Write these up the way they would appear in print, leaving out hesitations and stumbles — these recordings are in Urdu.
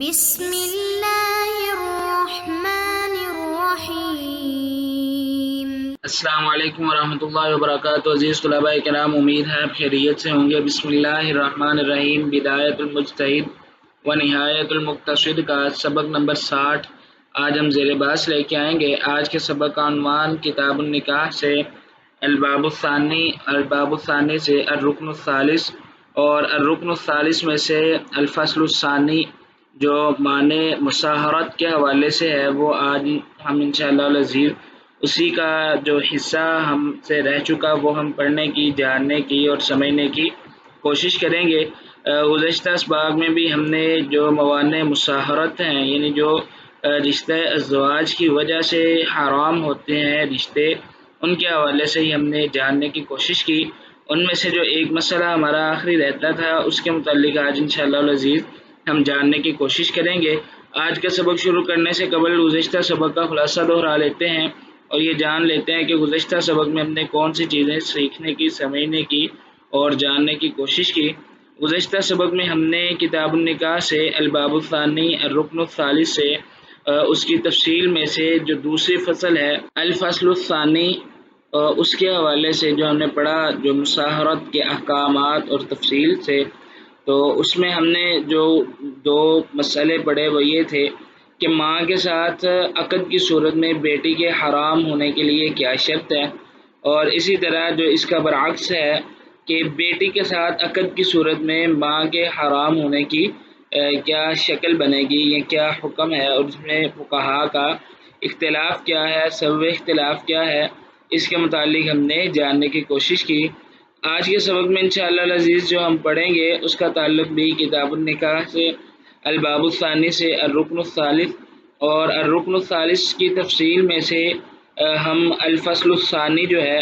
بسم اللہ الرحمن الرحیم۔ السلام علیکم ورحمۃ اللہ وبرکاتہ۔ عزیز طلباء کرام، امید ہے آپ خیریت سے ہوں گے۔ بسم اللہ الرحمن الرحیم۔ بدایت المجتہد و نہایت المقتصد کا سبق نمبر 60 آج ہم زیر بحث لے کے آئیں گے۔ آج کے سبق کا عنوان کتاب النکاح سے الباب الثانی سے الرکن الثالث اور الرکن الثالث میں سے الفصل الثانی جو معنی مساہرت کے حوالے سے ہے، وہ آج ہم انشاءاللہ العزیز اسی کا جو حصہ ہم سے رہ چکا وہ ہم پڑھنے کی، جاننے کی اور سمجھنے کی کوشش کریں گے۔ گزشتہ اسباق میں بھی ہم نے جو موانع مساہرت ہیں، یعنی جو رشتہ ازدواج کی وجہ سے حرام ہوتے ہیں رشتے، ان کے حوالے سے ہی ہم نے جاننے کی کوشش کی۔ ان میں سے جو ایک مسئلہ ہمارا آخری رہتا تھا، اس کے متعلق آج انشاءاللہ العزیز ہم جاننے کی کوشش کریں گے۔ آج کا سبق شروع کرنے سے قبل گزشتہ سبق کا خلاصہ دہرا لیتے ہیں اور یہ جان لیتے ہیں کہ گزشتہ سبق میں ہم نے کون سی چیزیں سیکھنے کی، سمجھنے کی اور جاننے کی کوشش کی۔ گزشتہ سبق میں ہم نے کتاب النکاح سے الباب الثانی الرکن الثالث سے اس کی تفصیل میں سے جو دوسری فصل ہے الفصل الثانی، اس کے حوالے سے جو ہم نے پڑھا، جو مساہرت کے احکامات اور تفصیل سے، تو اس میں ہم نے جو دو مسئلے پڑھے وہ یہ تھے کہ ماں کے ساتھ عقد کی صورت میں بیٹی کے حرام ہونے کے لیے کیا شرط ہے، اور اسی طرح جو اس کا برعکس ہے کہ بیٹی کے ساتھ عقد کی صورت میں ماں کے حرام ہونے کی کیا شکل بنے گی، یہ کیا حکم ہے، اور اس میں فقہاء کا اختلاف کیا ہے، سبب اختلاف کیا ہے، اس کے متعلق ہم نے جاننے کی کوشش کی۔ آج کے سبق میں انشاءاللہ العزیز جو ہم پڑھیں گے اس کا تعلق بھی کتاب النکاح سے الباب الثانی سے الرکن الثالث اور الرکن الثالث کی تفصیل میں سے ہم الفصل الثانی جو ہے،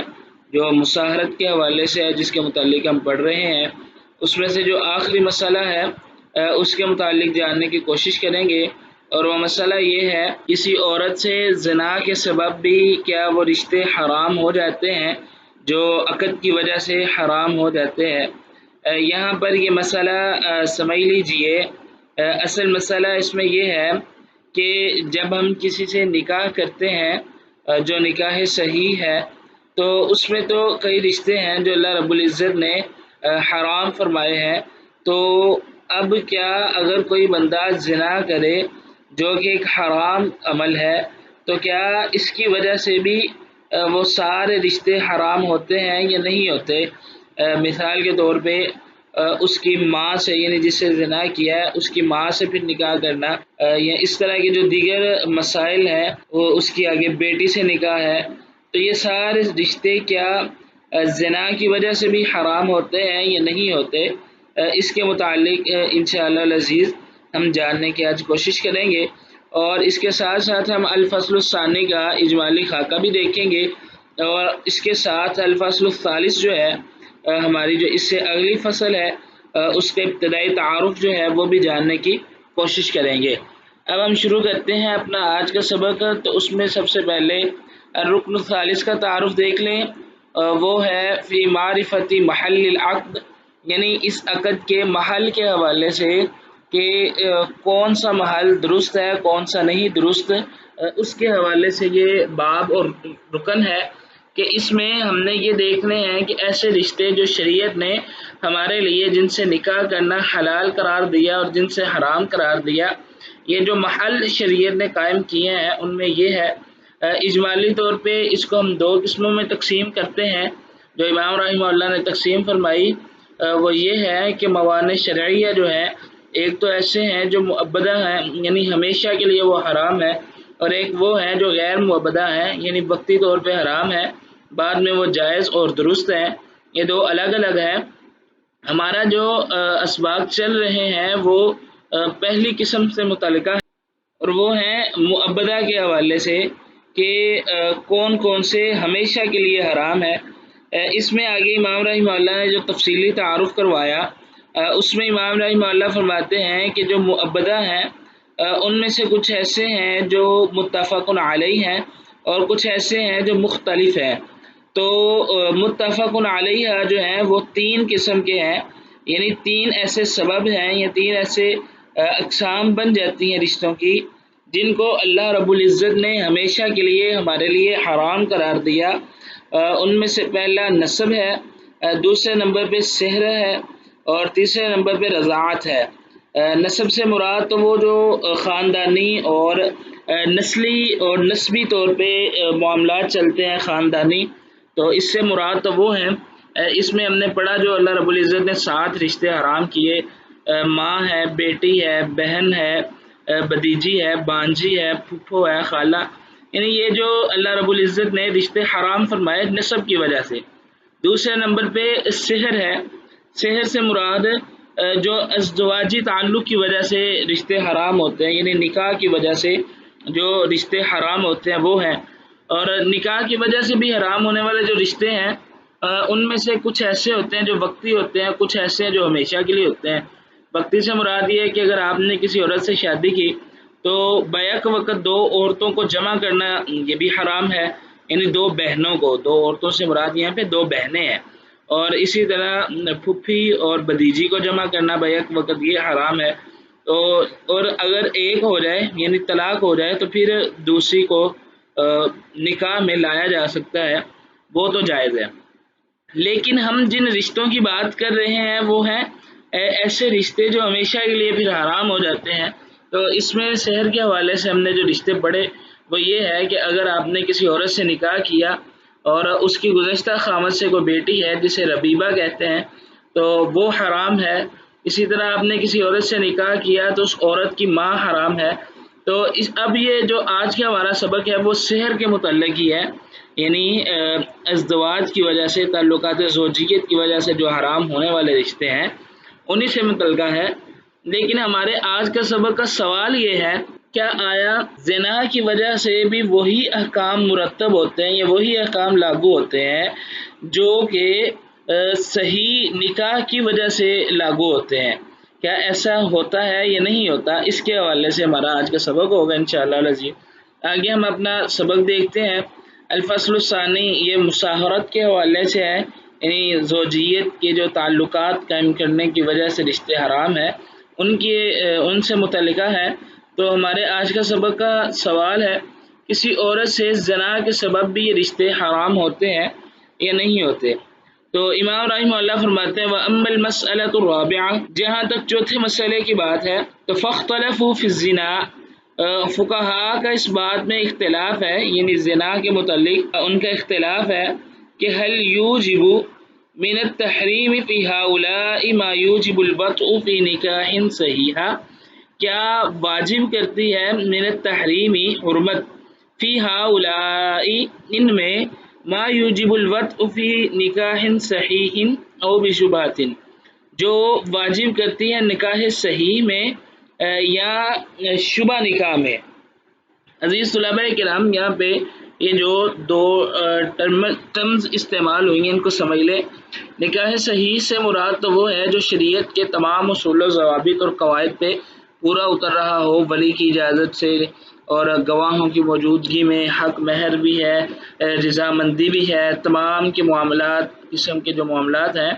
جو مساہرت کے حوالے سے ہے، جس کے متعلق ہم پڑھ رہے ہیں، اس میں سے جو آخری مسئلہ ہے اس کے متعلق جاننے کی کوشش کریں گے، اور وہ مسئلہ یہ ہے کسی عورت سے زنا کے سبب بھی کیا وہ رشتے حرام ہو جاتے ہیں جو عقد کی وجہ سے حرام ہو جاتے ہیں۔ یہاں پر یہ مسئلہ سمجھ لیجئے۔ اصل مسئلہ اس میں یہ ہے کہ جب ہم کسی سے نکاح کرتے ہیں جو نکاح صحیح ہے، تو اس میں تو کئی رشتے ہیں جو اللہ رب العزت نے حرام فرمائے ہیں، تو اب کیا اگر کوئی بندہ زنا کرے جو کہ ایک حرام عمل ہے، تو کیا اس کی وجہ سے بھی وہ سارے رشتے حرام ہوتے ہیں یا نہیں ہوتے؟ مثال کے طور پہ اس کی ماں سے، یعنی جس سے زنا کیا ہے اس کی ماں سے پھر نکاح کرنا، یا اس طرح کے جو دیگر مسائل ہیں، وہ اس کی آگے بیٹی سے نکاح ہے، تو یہ سارے رشتے کیا زنا کی وجہ سے بھی حرام ہوتے ہیں یا نہیں ہوتے؟ اس کے متعلق انشاءاللہ العزیز ہم جاننے کی آج کوشش کریں گے، اور اس کے ساتھ ساتھ ہم الفصل الثانی کا اجمالی خاکہ بھی دیکھیں گے، اور اس کے ساتھ الفصل الثالث جو ہے ہماری جو اس سے اگلی فصل ہے اس کے ابتدائی تعارف جو ہے وہ بھی جاننے کی کوشش کریں گے۔ اب ہم شروع کرتے ہیں اپنا آج کا سبق، تو اس میں سب سے پہلے الرکن الثالث کا تعارف دیکھ لیں۔ وہ ہے فی معرفت محل العقد، یعنی اس عقد کے محل کے حوالے سے کہ کون سا محل درست ہے، کون سا نہیں درست، اس کے حوالے سے یہ باب اور رکن ہے کہ اس میں ہم نے یہ دیکھنے ہیں کہ ایسے رشتے جو شریعت نے ہمارے لیے جن سے نکاح کرنا حلال قرار دیا اور جن سے حرام قرار دیا، یہ جو محل شریعت نے قائم کیے ہیں ان میں یہ ہے۔ اجمالی طور پہ اس کو ہم دو قسموں میں تقسیم کرتے ہیں، جو امام رحمہ اللہ نے تقسیم فرمائی وہ یہ ہے کہ موانع شرعیہ جو ہے، ایک تو ایسے ہیں جو مؤبدہ ہیں، یعنی ہمیشہ کے لیے وہ حرام ہے، اور ایک وہ ہیں جو غیر مؤبدہ ہیں، یعنی وقتی طور پہ حرام ہے، بعد میں وہ جائز اور درست ہیں۔ یہ دو الگ الگ ہیں۔ ہمارا جو اسباق چل رہے ہیں وہ پہلی قسم سے متعلقہ ہے، اور وہ ہیں مؤبدہ کے حوالے سے کہ کون کون سے ہمیشہ کے لیے حرام ہے۔ اس میں آگے امام رحمہ اللہ نے جو تفصیلی تعارف کروایا، اس میں امام رحمہ اللہ فرماتے ہیں کہ جو مؤبدہ ہیں ان میں سے کچھ ایسے ہیں جو متفق علیہ ہیں اور کچھ ایسے ہیں جو مختلف ہیں۔ تو متفق علیہ جو ہیں وہ تین قسم کے ہیں، یعنی تین ایسے سبب ہیں یا تین ایسے اقسام بن جاتی ہیں رشتوں کی جن کو اللہ رب العزت نے ہمیشہ کے لیے ہمارے لیے حرام قرار دیا۔ ان میں سے پہلا نسب ہے، دوسرے نمبر پہ سحر ہے، اور تیسرے نمبر پہ رضاعت ہے۔ نسب سے مراد تو وہ جو خاندانی اور نسلی اور نسبی طور پہ معاملات چلتے ہیں خاندانی، تو اس سے مراد تو وہ ہیں۔ اس میں ہم نے پڑھا جو اللہ رب العزت نے 7 رشتے حرام کیے، ماں ہے، بیٹی ہے، بہن ہے، بھتیجی ہے، بانجی ہے، پھپھو ہے، خالہ، یعنی یہ جو اللہ رب العزت نے رشتے حرام فرمائے نسب کی وجہ سے۔ دوسرے نمبر پہ سحر ہے، سحر سے مراد جو ازدواجی تعلق کی وجہ سے رشتے حرام ہوتے ہیں، یعنی نکاح کی وجہ سے جو رشتے حرام ہوتے ہیں وہ ہیں۔ اور نکاح کی وجہ سے بھی حرام ہونے والے جو رشتے ہیں ان میں سے کچھ ایسے ہوتے ہیں جو وقتی ہوتے ہیں، کچھ ایسے ہیں جو ہمیشہ کے لیے ہوتے ہیں۔ وقتی سے مراد یہ ہے کہ اگر آپ نے کسی عورت سے شادی کی تو بیک وقت 2 عورتوں کو جمع کرنا یہ بھی حرام ہے، یعنی 2 بہنوں کو، 2 عورتوں سے مراد یہاں پہ 2 بہنیں ہیں، اور اسی طرح پھپھی اور بھتیجی کو جمع کرنا بیک وقت یہ حرام ہے۔ اور اگر ایک ہو جائے یعنی طلاق ہو جائے تو پھر دوسری کو نکاح میں لایا جا سکتا ہے، وہ تو جائز ہے۔ لیکن ہم جن رشتوں کی بات کر رہے ہیں وہ ہیں ایسے رشتے جو ہمیشہ کے لیے پھر حرام ہو جاتے ہیں۔ تو اس میں سحر کے حوالے سے ہم نے جو رشتے پڑھے وہ یہ ہے کہ اگر آپ نے کسی عورت سے نکاح کیا اور اس کی گزشتہ خامد سے کوئی بیٹی ہے جسے ربیبہ کہتے ہیں تو وہ حرام ہے۔ اسی طرح آپ نے کسی عورت سے نکاح کیا تو اس عورت کی ماں حرام ہے۔ تو اب یہ جو آج کا ہمارا سبق ہے وہ سحر کے متعلق ہی ہے، یعنی ازدواج کی وجہ سے، تعلقات زوجیت کی وجہ سے جو حرام ہونے والے رشتے ہیں انہی سے متعلقہ ہے۔ لیکن ہمارے آج کا سبق کا سوال یہ ہے، کیا آیا زنا کی وجہ سے بھی وہی احکام مرتب ہوتے ہیں یا وہی احکام لاگو ہوتے ہیں جو کہ صحیح نکاح کی وجہ سے لاگو ہوتے ہیں؟ کیا ایسا ہوتا ہے یا نہیں ہوتا؟ اس کے حوالے سے ہمارا آج کا سبق ہوگا انشاءاللہ العزیز۔ آگے ہم اپنا سبق دیکھتے ہیں۔ الفصل الثانی یہ مساہرت کے حوالے سے ہے، یعنی زوجیت کے جو تعلقات قائم کرنے کی وجہ سے رشتے حرام ہیں ان سے متعلقہ ہے۔ تو ہمارے آج کا سبق کا سوال ہے، کسی عورت سے زنا کے سبب بھی یہ رشتے حرام ہوتے ہیں یا نہیں ہوتے؟ تو امام رحمہ اللہ فرماتے ہیں وَأَمَّا الْمَسْأَلَةُ الرَّابِعَةُ، جہاں تک چوتھے مسئلے کی بات ہے تو فَاخْتَلَفُوا فِي الزِّنَا، فقہاء کا اس بات میں اختلاف ہے، یعنی زنا کے متعلق ان کا اختلاف ہے کہ هل يوجب من التحریم فی هؤلاء ما يوجب الوطء فی نکاح صحیح، کیا واجب کرتی ہے من التحریم حرمت فی هؤلاء ان میں ما یوجب الوطء فی نکاح صحیح او بشبہۃ، جو واجب کرتی ہے نکاح صحیح میں یا شبہ نکاح میں۔ عزیز طلباء کرام، یہاں پہ یہ جو 2 ٹرمز استعمال ہوئی ہیں ان کو سمجھ لیں۔ نکاح صحیح سے مراد تو وہ ہے جو شریعت کے تمام اصول و ضوابط اور قواعد پہ پورا اتر رہا ہو، ولی کی اجازت سے اور گواہوں کی موجودگی میں، حق مہر بھی ہے، رضامندی بھی ہے، تمام کے معاملات قسم کے جو معاملات ہیں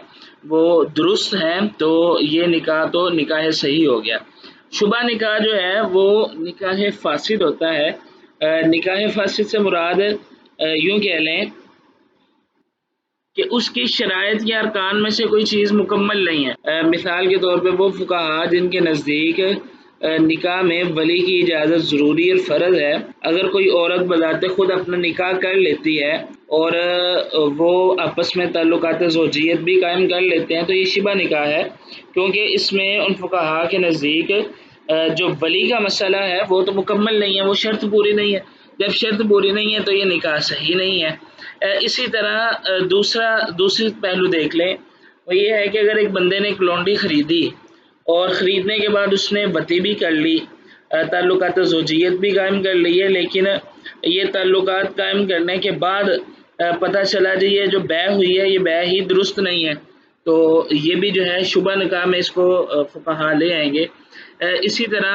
وہ درست ہیں، تو یہ نکاح تو نکاح صحیح ہو گیا۔ شبہ نکاح جو ہے وہ نکاح فاسد ہوتا ہے۔ نکاح فاسد سے مراد یوں کہہ لیں کہ اس کی شرائط یا ارکان میں سے کوئی چیز مکمل نہیں ہے۔ مثال کے طور پہ وہ فقہاء جن کے نزدیک نکاح میں ولی کی اجازت ضروری اور فرض ہے، اگر کوئی عورت بذات خود اپنا نکاح کر لیتی ہے اور وہ آپس میں تعلقات زوجیت بھی قائم کر لیتے ہیں تو یہ شبہ نکاح ہے، کیونکہ اس میں ان فقہاء کے نزدیک جو ولی کا مسئلہ ہے وہ تو مکمل نہیں ہے، وہ شرط پوری نہیں ہے۔ جب شرط پوری نہیں ہے تو یہ نکاح صحیح نہیں ہے۔ اسی طرح دوسری پہلو دیکھ لیں، وہ یہ ہے کہ اگر ایک بندے نے ایک لونڈی خریدی اور خریدنے کے بعد اس نے وطی بھی کر لی، تعلقات زوجیت بھی قائم کر لی ہے، لیکن یہ تعلقات قائم کرنے کے بعد پتہ چلا جی یہ جو بیع ہوئی ہے یہ بیع ہی درست نہیں ہے، تو یہ بھی جو ہے شبہ نکاح میں اس کو فقہاء لے آئیں گے۔ اسی طرح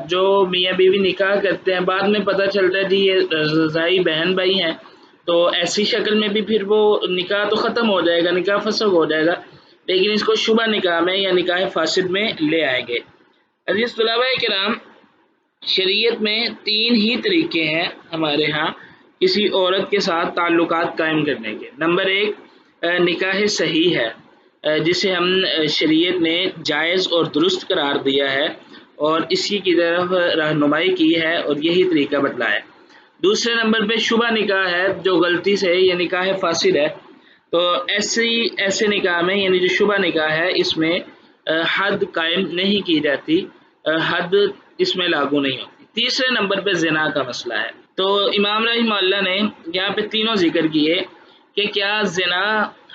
جو میاں بیوی نکاح کرتے ہیں بعد میں پتہ چلتا ہے جی یہ رضاعی بہن بھائی ہیں، تو ایسی شکل میں بھی پھر وہ نکاح تو ختم ہو جائے گا، نکاح فسخ ہو جائے گا، لیکن اس کو شبہ نکاح میں یا نکاح فاسد میں لے آئیں گے۔ عزیز طلباء کرام، شریعت میں 3 ہی طریقے ہیں ہمارے ہاں کسی عورت کے ساتھ تعلقات قائم کرنے کے۔ نمبر 1 نکاح صحیح ہے، جسے ہم شریعت نے جائز اور درست قرار دیا ہے اور اسی کی طرف رہنمائی کی ہے اور یہی طریقہ بتلایا ہے۔ دوسرے نمبر پہ شبہ نکاح ہے، جو غلطی سے یہ نکاح فاسد ہے، تو ایسے نکاح میں یعنی جو شبہ نکاح ہے اس میں حد قائم نہیں کی جاتی، حد اس میں لاگو نہیں ہوتی۔ تیسرے نمبر پہ زنا کا مسئلہ ہے۔ تو امام رحمہ اللہ نے یہاں پہ تینوں ذکر کیے کہ کیا زنا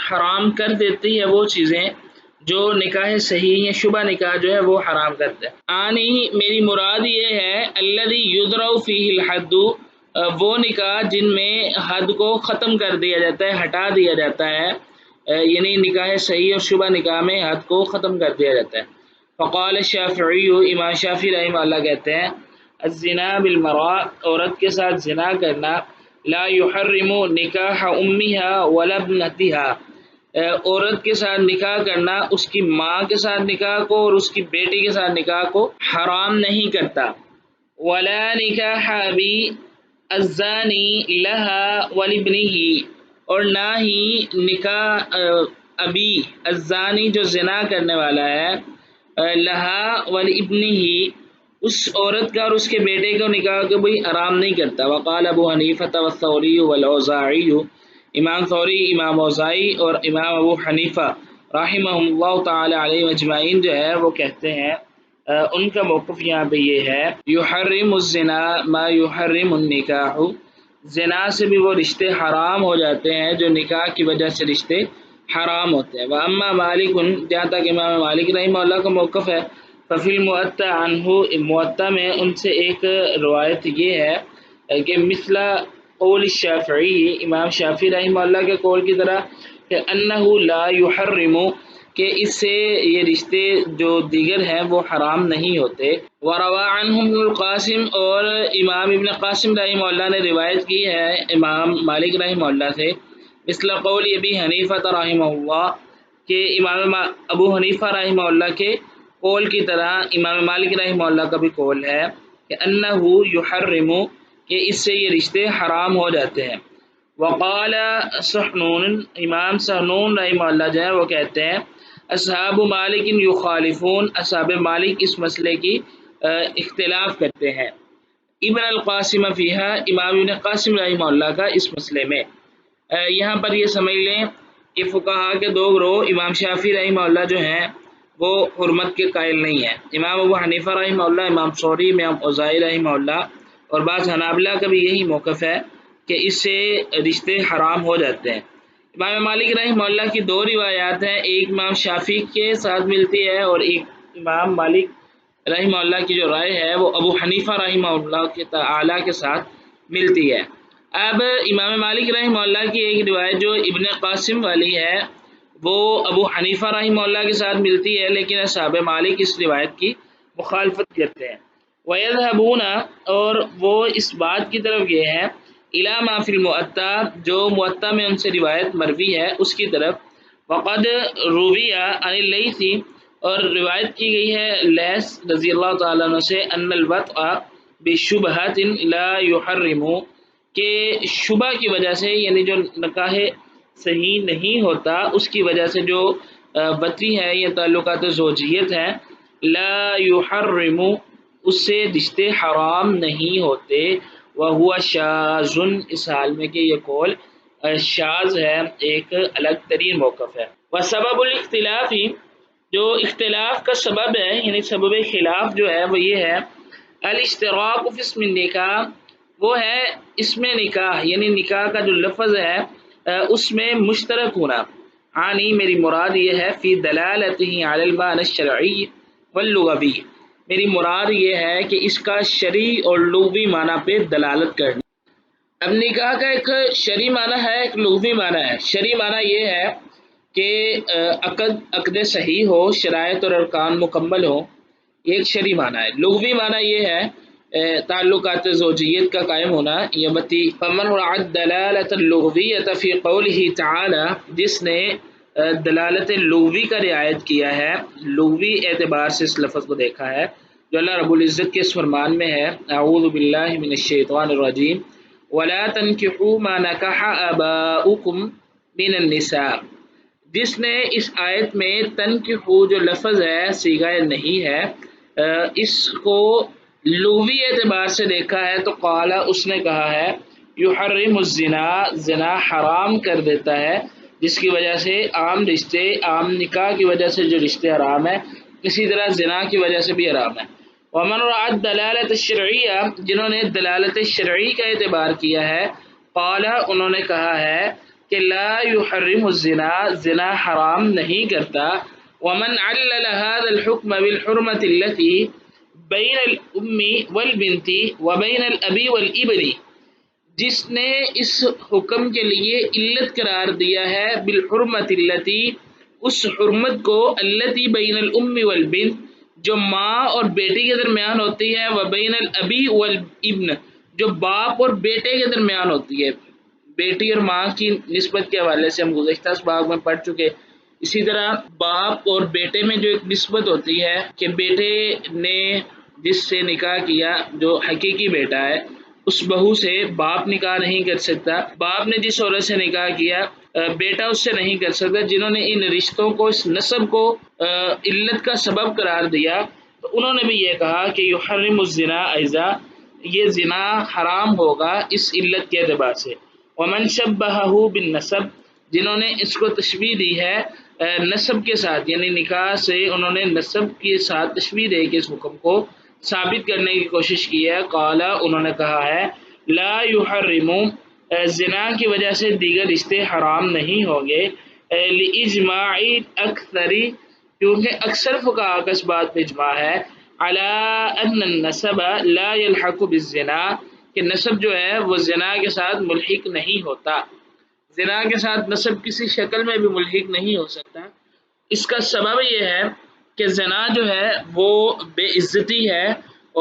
حرام کر دیتی ہے وہ چیزیں جو نکاح صحیح یا شبہ نکاح جو ہے وہ حرام کرتا ہے۔ آنی میری مراد یہ ہے الذی یدرأ فیہ الحد، وہ نکاح جن میں حد کو ختم کر دیا جاتا ہے، ہٹا دیا جاتا ہے، یعنی نکاح صحیح اور شبہ نکاح میں حد کو ختم کر دیا جاتا ہے۔ فقال الشافعی، امام شافعی رحمہ اللہ کہتے ہیں الزنا بالمرأة، عورت کے ساتھ زنا کرنا لا یحرم نکاح امها ولا ابنتها، عورت کے ساتھ نکاح کرنا اس کی ماں کے ساتھ نکاح کو اور اس کی بیٹی کے ساتھ نکاح کو حرام نہیں کرتا۔ ولا نکاح ابی الزانی لها ولابنه، اور نہ ہی نکاح ابی الزانی جو زنا کرنے والا ہے لہا ولابنہ، اس عورت کا اور اس کے بیٹے کو نکاح کو بھی حرام نہیں کرتا۔ وقال ابو حنیفہ والثوری والاوزاعی، امام ثوری، امام اوزاعی اور امام ابو حنیفہ رحمہ اللہ تعالی علیہ اجمعین جو ہے وہ کہتے ہیں، ان کا موقف یہاں پہ یہ ہے یحرم الزنا ما یحرم النکاح، زنا سے بھی وہ رشتے حرام ہو جاتے ہیں جو نکاح کی وجہ سے رشتے حرام ہوتے ہیں۔ واما مالک، جہاں تک امام مالک رحمہ اللہ کا موقف ہے، ففی الموطأ عنہ، موطأ میں ان سے ایک روایت یہ ہے کہ مثل قول الشافعی، امام شافعی رحمہ اللہ کے قول کی طرح، کہ انہ لا یحرم، کہ اس سے یہ رشتے جو دیگر ہیں وہ حرام نہیں ہوتے۔ وروا عنہ ابن القاسم، اور امام ابن قاسم رحمہ اللہ نے روایت کی ہے امام مالک رحمہ اللہ سے، مثل قول ابی حنیفہ رحمہ اللہ، کہ امام ابو حنیفہ رحمہ اللہ کے قول کی طرح امام مالک رحمہ اللہ کا بھی قول ہے کہ انہ یحرم، کہ اس سے یہ رشتے حرام ہو جاتے ہیں۔ وقال سحنون، امام سحنون رحمہ اللہ جو ہے وہ کہتے ہیں اصحاب مالک یخالفون، اصحاب مالک اس مسئلے کی اختلاف کرتے ہیں۔ ابن القاسم فیہا، امام ابن قاسم رحمہ اللہ کا اس مسئلے میں، یہاں پر یہ سمجھ لیں کہ فقہا کے 2 گروہ، امام شافعی رحمہ اللہ جو ہیں وہ حرمت کے قائل نہیں ہیں، امام ابو حنیفہ رحمہ اللہ، امام ثوری، امام اوزاعی رحمہ اللہ اور بعض حنابلہ کا بھی یہی موقف ہے کہ اس سے رشتے حرام ہو جاتے ہیں۔ امام مالک رحمہ اللہ کی 2 روایات ہیں، ایک امام شافعی کے ساتھ ملتی ہے اور ایک امام مالک رحمہ اللہ کی جو رائے ہے وہ ابو حنیفہ رحمہ اللہ کے تعالی کے ساتھ ملتی ہے۔ اب امام مالک رحمہ اللہ کی ایک روایت جو ابن قاسم والی ہے وہ ابو حنیفہ رحمہ اللہ کے ساتھ ملتی ہے، لیکن اصحاب مالک اس روایت کی مخالفت کرتے ہیں۔ وَيَذْهَبُونَ، اور وہ اس بات کی طرف یہ ہے، إِلَى مَا فِي الْمُوَطَّأ، جو موطأ میں ان سے روایت مروی ہے اس کی طرف، وقد روی عن اللیث، اور روایت کی گئی ہے لیث رضی اللہ تعالیٰ عنہ سے، ان الوطء بشبہۃ لا یحرم، کہ شبہ کی وجہ سے، یعنی جو نکاح صحیح نہیں ہوتا اس کی وجہ سے جو وطی ہے یا تعلقات زوجیت ہیں، لا یحرم، اس سے رشتے حرام نہیں ہوتے۔ وہو شاذ، اس حال میں کہ یہ قول شاذ ہے، ایک الگ ترین موقف ہے۔ وسبب الاختلاف، جو اختلاف کا سبب ہے یعنی سبب خلاف جو ہے وہ یہ ہے، الاشتراک فی اسم النکاح، وہ ہے اسم نکاح، یعنی نکاح کا جو لفظ ہے اس میں مشترک ہونا۔ عنی میری مراد یہ ہے، فی دلالتہ علی المعنی الشرعی واللغوی، میری مراد یہ ہے کہ اس کا شرعی اور لغوی معنی پہ دلالت کرنا۔ اب نکاح کا ایک شرعی معنی ہے، ایک لغوی معنی ہے۔ شرعی معنی یہ ہے کہ عقد صحیح ہو، شرائط اور ارکان مکمل ہو، یہ ایک شرعی معنی ہے۔ لغوی معنی یہ ہے تعلقات زوجیت کا قائم ہونا، یبتی فمن رعى الدلالة اللغویة فی قولہ تعالی، جس نے دلالت لغوی کا رعایت کیا ہے، لغوی اعتبار سے اس لفظ کو دیکھا ہے، جو اللہ رب العزت کے اس فرمان میں ہے، اعوذ باللہ من الشیطان الرجیم وَلَا تَنْكِحُوا مَا نَكَحَ آبَاؤُكُمْ مِنَ النِّسَاءِ، جس نے اس آیت میں تنکحو جو لفظ ہے صیغہ نہیں ہے، اس کو لغوی اعتبار سے دیکھا ہے تو قال اس نے کہا ہے یحرم الزنا، زنا حرام کر دیتا ہے، جس کی وجہ سے عام رشتے، عام نکاح کی وجہ سے جو رشتے حرام ہیں، اسی طرح زنا کی وجہ سے بھی حرام ہے۔ ومن رعى الدلالت الشرعیہ، جنہوں نے دلالت شرعی کا اعتبار کیا ہے، قال انہوں نے کہا ہے کہ لا یحرم الزنا، زنا حرام نہیں کرتا۔ ومن علل هذا الحكم بالحرمة التي بین الام والبنت وبین الابی والابن، جس نے اس حکم کے لیے علت قرار دیا ہے بالحرمت التی، اس حرمت کو، التی بین الام والبنت، جو ماں اور بیٹی کے درمیان ہوتی ہے، وبین الابی والابن، جو باپ اور بیٹے کے درمیان ہوتی ہے۔ بیٹی اور ماں کی نسبت کے حوالے سے ہم گزشتہ اسباق میں پڑھ چکے۔ اسی طرح باپ اور بیٹے میں جو ایک نسبت ہوتی ہے کہ بیٹے نے جس سے نکاح کیا، جو حقیقی بیٹا ہے، اس بہو سے باپ نکاح نہیں کر سکتا، باپ نے جس عورت سے نکاح کیا بیٹا اس سے نہیں کر سکتا۔ جنہوں نے ان رشتوں کو، اس نسب کو علت کا سبب قرار دیا، تو انہوں نے بھی یہ کہا کہ یحرم الزنا ایضا، یہ زنا حرام ہوگا اس علت کے اعتبار سے۔ ومن شبہہ بالنسب، جنہوں نے اس کو تشبیہ دی ہے نسب کے ساتھ، یعنی نکاح سے انہوں نے نسب کے ساتھ تشبیہ دے کے اس حکم کو ثابت کرنے کی کوشش کی ہے، قال انہوں نے کہا ہے لا یحرم، زنا کی وجہ سے دیگر رشتے حرام نہیں ہوں گے، لاجماع اکثری، کیونکہ اکثر فقہاء کا اس بات پہ اجماع ہے، علی ان النسب لا یلحق بالزنا، کہ نسب جو ہے وہ زنا کے ساتھ ملحق نہیں ہوتا، زنا کے ساتھ نسب کسی شکل میں بھی ملحق نہیں ہو سکتا۔ اس کا سبب یہ ہے کہ زنا جو ہے وہ بے عزتی ہے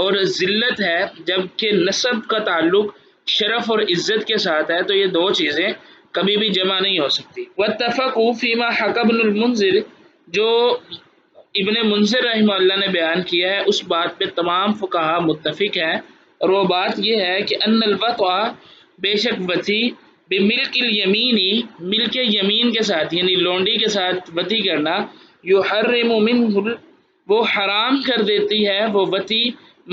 اور ذلت ہے، جبکہ نسب کا تعلق شرف اور عزت کے ساتھ ہے، تو یہ دو چیزیں کبھی بھی جمع نہیں ہو سکتی۔ واتفقوا فیما حکى ابن المنذر، جو ابن منذر رحمہ اللہ نے بیان کیا ہے، اس بات پہ تمام فقہاء متفق ہیں، اور وہ بات یہ ہے کہ ان الوطء، بے شک وطی، بملک الیمینی، ملک یمین کے ساتھ، یعنی لونڈی کے ساتھ وطی کرنا، یحرم منہ، وہ حرام کر دیتی ہے وہ وطی،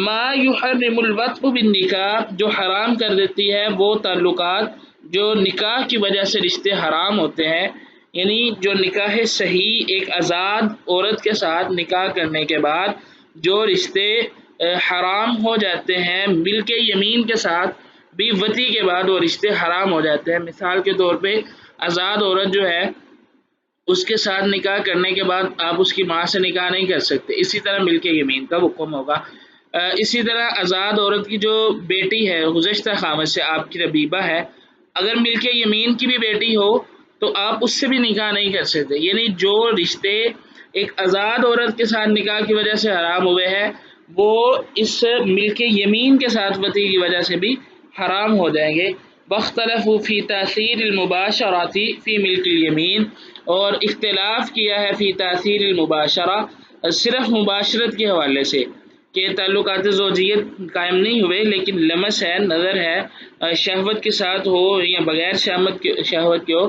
ما یحرم الوطء بالنکاح، جو حرام کر دیتی ہے وہ تعلقات جو نکاح کی وجہ سے رشتے حرام ہوتے ہیں، یعنی جو نکاح صحیح ایک آزاد عورت کے ساتھ نکاح کرنے کے بعد جو رشتے حرام ہو جاتے ہیں، ملک یمین کے ساتھ بھی وطی کے بعد وہ رشتے حرام ہو جاتے ہیں۔ مثال کے طور پہ آزاد عورت جو ہے اس کے ساتھ نکاح کرنے کے بعد آپ اس کی ماں سے نکاح نہیں کر سکتے، اسی طرح ملک یمین کا حکم ہوگا۔ اسی طرح آزاد عورت کی جو بیٹی ہے گزشتہ خامد سے آپ کی ربیبہ ہے، اگر ملک یمین کی بھی بیٹی ہو تو آپ اس سے بھی نکاح نہیں کر سکتے، یعنی جو رشتے ایک آزاد عورت کے ساتھ نکاح کی وجہ سے حرام ہوئے ہیں وہ اس ملک یمین کے ساتھ وطی کی وجہ سے بھی حرام ہو جائیں گے۔ واختلفوا فی تاثیر المباشرات فی ملک الیمین، اور اختلاف کیا ہے فی تاثیر المباشرہ، صرف مباشرت کے حوالے سے کہ تعلقات زوجیت قائم نہیں ہوئے لیکن لمس ہے، نظر ہے، شہوت کے ساتھ ہو یا بغیر شہوت کے ہو،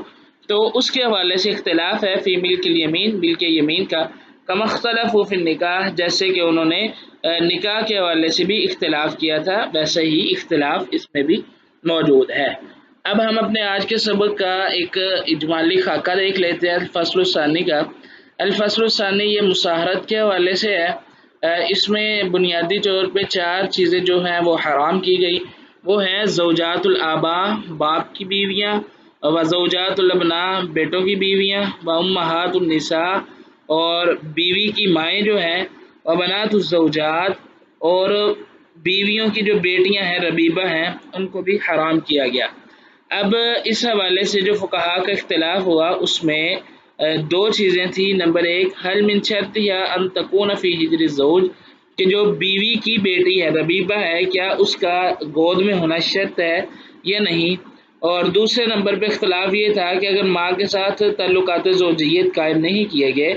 تو اس کے حوالے سے اختلاف ہے فی ملک الیمین، ملک یمین کا، کما اختلفوا فی النکاح، جیسے کہ انہوں نے نکاح کے حوالے سے بھی اختلاف کیا تھا، ویسے ہی اختلاف اس میں بھی موجود ہے۔ اب ہم اپنے آج کے سبق کا ایک اجمالی خاکہ دیکھ لیتے ہیں الفصل الثانی کا۔ الفصل الثانی یہ مصاہرت کے حوالے سے ہے، اس میں بنیادی طور پہ چار چیزیں جو ہیں وہ حرام کی گئی، وہ ہیں زوجات الآباء، باپ کی بیویاں، و زوجات الابناء، بیٹوں کی بیویاں، و امہات النساء، اور بیوی کی مائیں جو ہیں، و بنات الزوجات، اور بیویوں کی جو بیٹیاں ہیں ربیبہ ہیں ان کو بھی حرام کیا گیا۔ اب اس حوالے سے جو فقہاء کا اختلاف ہوا اس میں دو چیزیں تھیں۔ نمبر ایک، حل من شرط یا ان تکون فی حجر الزوج، کہ جو بیوی کی بیٹی ہے ربیبہ ہے کیا اس کا گود میں ہونا شرط ہے یا نہیں، اور دوسرے نمبر پہ اختلاف یہ تھا کہ اگر ماں کے ساتھ تعلقات زوجیت قائم نہیں کیے گئے،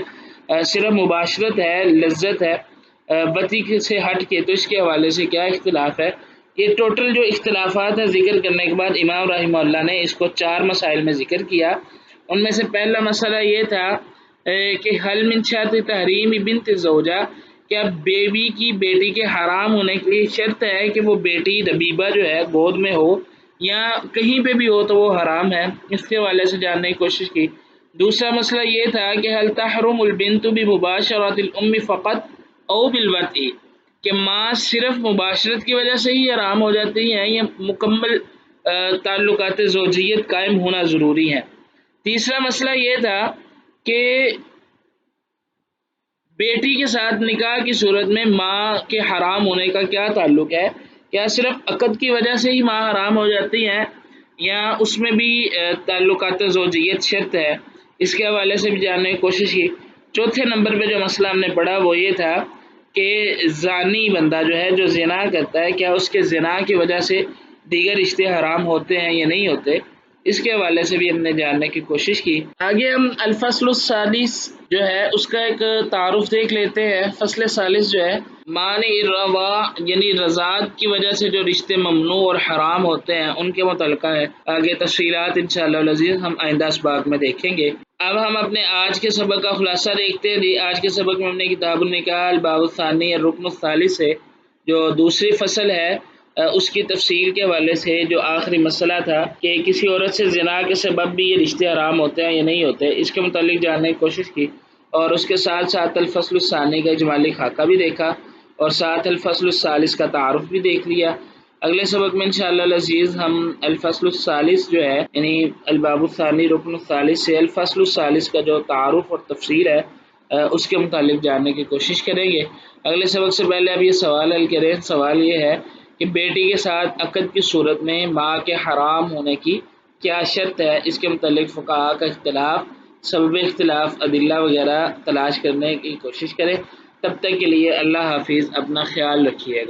صرف مباشرت ہے، لذت ہے، بتی سے ہٹ کے، تو اس کے حوالے سے کیا اختلاف ہے؟ یہ ٹوٹل جو اختلافات ہیں ذکر کرنے کے بعد امام رحمہ اللہ نے اس کو 4 مسائل میں ذکر کیا۔ ان میں سے پہلا مسئلہ یہ تھا کہ حل من شرط تحریم بنت زوجہ، کیا بیوی کی بیٹی کے حرام ہونے کے لیے شرط ہے کہ وہ بیٹی ربیبہ جو ہے گود میں ہو یا کہیں پہ بھی ہو تو وہ حرام ہے؟ اس کے حوالے سے جاننے کی کوشش کی۔ دوسرا مسئلہ یہ تھا کہ حل تحرم البنت بمباشرۃ الام فقط او بالوطء، کہ ماں صرف مباشرت کی وجہ سے ہی حرام ہو جاتی ہیں یا مکمل تعلقات زوجیت قائم ہونا ضروری ہے؟ تیسرا مسئلہ یہ تھا کہ بیٹی کے ساتھ نکاح کی صورت میں ماں کے حرام ہونے کا کیا تعلق ہے؟ کیا صرف عقد کی وجہ سے ہی ماں حرام ہو جاتی ہیں یا اس میں بھی تعلقات زوجیت شرط ہے؟ اس کے حوالے سے بھی جاننے کی کوشش کی۔ چوتھے نمبر پہ جو مسئلہ ہم نے پڑھا وہ یہ تھا کہ زانی بندہ جو ہے جو زنا کرتا ہے، کیا اس کے زنا کی وجہ سے دیگر رشتے حرام ہوتے ہیں یا نہیں ہوتے؟ اس کے حوالے سے بھی ہم نے جاننے کی کوشش کی۔ آگے ہم الفصل الثالث جو ہے اس کا ایک تعارف دیکھ لیتے ہیں۔ فصل ثالث جو ہے مانع الرضا، یعنی رضاعت کی وجہ سے جو رشتے ممنوع اور حرام ہوتے ہیں ان کے متعلقہ ہے۔ آگے تفصیلات انشاءاللہ العزیز ہم آئندہ اسباق میں دیکھیں گے۔ اب ہم اپنے آج کے سبق کا خلاصہ دیکھتے ہیں۔ جی آج کے سبق میں ہم نے کتاب النکاح الباب الثانی الرکن الثالث سے جو دوسری فصل ہے اس کی تفصیل کے حوالے سے جو آخری مسئلہ تھا کہ کسی عورت سے زنا کے سبب بھی یہ رشتے حرام ہوتے ہیں یا نہیں ہوتے، اس کے متعلق جاننے کی کوشش کی، اور اس کے ساتھ ساتھ الفصل الثانی کا اجمالی خاکہ بھی دیکھا اور ساتھ الفصل الثالث کا تعارف بھی دیکھ لیا۔ اگلے سبق میں انشاءاللہ العزیز ہم الفصل الثالث جو ہے یعنی الباب الثانی رکن الثالث سے الفصل الثالث کا جو تعارف اور تفصیل ہے اس کے متعلق جاننے کی کوشش کریں گے۔ اگلے سبق سے پہلے اب یہ سوال حل کریں۔ سوال یہ ہے کہ بیٹی کے ساتھ عقد کی صورت میں ماں کے حرام ہونے کی کیا شرط ہے؟ اس کے متعلق فقہاء کا اختلاف، سبب اختلاف، ادلہ وغیرہ تلاش کرنے کی کوشش کریں۔ تب تک کے لیے اللہ حافظ، اپنا خیال رکھیے گا۔